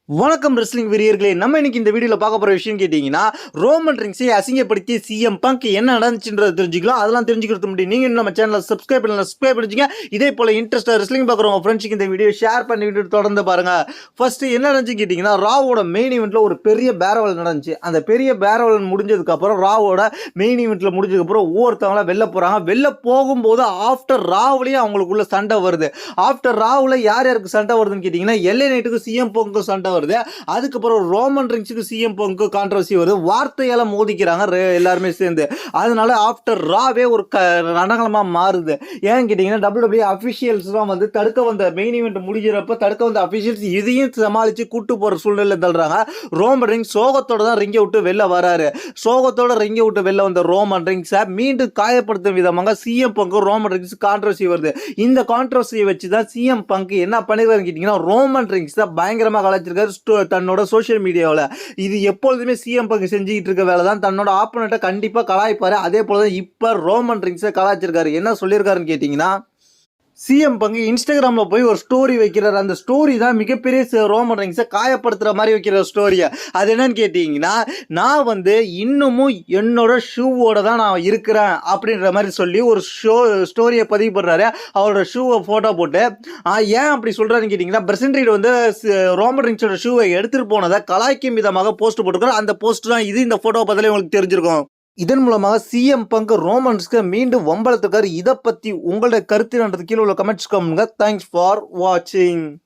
வணக்கம் ரெஸ்லிங் வீரர்களே. நம்ம இன்னைக்கு இந்த வீடியோல பார்க்க போற விஷயம் கேட்டீங்கன்னா, ரோமன் ரிங்ஸை அசிங்கப்படுத்தி சிஎம் பங்க் என்ன நடந்துச்சுன்றத தெரிஞ்சுக்கலாம். அதெல்லாம் தெரிஞ்சுக்கிறது முடியும். நீங்க இன்னும் நம்ம சேனலை சப்ஸ்கிரைப் பண்ணலாம், சப்ஸ்கிரைப் பண்ணிச்சுங்க. இதே போல இன்ட்ரெஸ்டா ரெஸ்லிங் பார்க்குறவங்க ஃப்ரெண்ட்ஸுக்கு இந்த வீடியோ ஷேர் பண்ணி விட்டு தொடர்ந்து பாருங்க. ஃபர்ஸ்ட் என்ன நடந்துச்சு கேட்டீங்கன்னா, ராவோட மெயின் ஈவெண்ட்ல ஒரு பெரிய பேரவல் நடந்துச்சு. அந்த பெரிய பேரவல் முடிஞ்சதுக்கு அப்புறம் ராவோட மெயின் ஈவெண்ட்ல முடிஞ்சதுக்கு அப்புறம் ஒவ்வொருத்தவங்கள வெளில போறாங்க. வெளில போகும்போது ஆஃப்டர் ராவ்லயே அவங்களுக்குள்ள சண்டை வருது. ஆஃப்டர் ராவ்ல யார் யாருக்கு சண்டை வருதுன்னு கேட்டீங்கன்னா, எல்ஏ நைட்டுக்கு சிஎம் பங்க்கு சண்டை வருது. அதுக்கப்புறம் ரோமன் ரிங்ஸுக்கு சிஎம் பங்க்கு கான்ட்ரவர்சி வருது. வார்த்தையால மோதிக்கிறாங்க எல்லாருமே சேர்ந்து. அதனால ஆஃப்டர் ராவே ஒரு ரணகலமா மாறுது. ஏன்னு கேட்டீங்கன்னா, WWE அபிஷியல்ஸ் தான் வந்து தடுக்க வந்த மெயின் ஈவெண்ட் முடிகிறப்ப தடுக்க வந்த அபிஷியல்ஸ் இதையும் சமாளிச்சு கூட்டு போற சூழ்நிலை தள்ளுறாங்க. ரோமன் ரிங்ஸ் சோகத்தோட தான் ரிங்கை விட்டு வெளில வராரு. சோகத்தோட ரிங்கை விட்டு வெளில வந்த ரோமன் ரிங்ஸை மீண்டும் காயப்படுத்தும் விதமாக சிஎம் பங்கு ரோமன் ரிங்ஸ் கான்ட்ரவர்சி வருது. இந்த கான்ட்ரவர்சியை வச்சு தான் சிஎம் பங்க் என்ன பண்ணிருக்காருன்னு கேட்டீங்கன்னா, ரோமன் ரிங்ஸ் தான் பயங்கரமா கலாச்சிருக்காரு தன்னோட சோசியல் மீடியாவில். இது எப்பொழுதுமே சிஎம் பங்க் செஞ்சுக்கிட்டு இருக்க வேலை தான். தன்னோட ஆப்போனண்ட்டை கண்டிப்பா கலாய்ப்பாரு. அதே போல தான் இப்ப ரோமன் ரிங்ஸை கலாய்ச்சிருக்காரு. என்ன சொல்லியிருக்காருன்னு கேட்டீங்கன்னா, சிஎம் பங்கு இன்ஸ்டாகிராம்ல போய் ஒரு ஸ்டோரி வைக்கிறார். அந்த ஸ்டோரி தான் மிகப்பெரிய ரோமன் ரிங்ஸை காயப்படுத்துற மாதிரி வைக்கிற ஸ்டோரியை. அது என்னன்னு கேட்டீங்கன்னா, நான் வந்து இன்னமும் என்னோட ஷூவோட தான் நான் இருக்கிறேன் அப்படின்ற மாதிரி சொல்லி ஒரு ஸ்டோரியை பதிவு பண்ணுறாரு. அவரோட ஷூவை ஃபோட்டோ போட்டு ஏன் அப்படி சொல்கிறாருன்னு கேட்டிங்கன்னா, பிரசன்ட் வந்து ரோமன் ரிங்ஸோட ஷூவை எடுத்துகிட்டு போனதை கலாய்க்கும் விதமாக போஸ்ட் போட்டுருக்காரு. அந்த போஸ்ட் தான் இது. இந்த ஃபோட்டோ பார்த்தாலே உங்களுக்கு தெரிஞ்சிருக்கும். இதன் மூலமாக சிஎம் பங்க் ரோமன்ஸ்க்கு மீண்டும் வம்பளத்துக்காரு. இதை பற்றி உங்களோட கருத்து கீழே உள்ள கமெண்ட்ஸ் கமெண்ட்ங்க. தேங்க்ஸ் ஃபார் வாட்சிங்.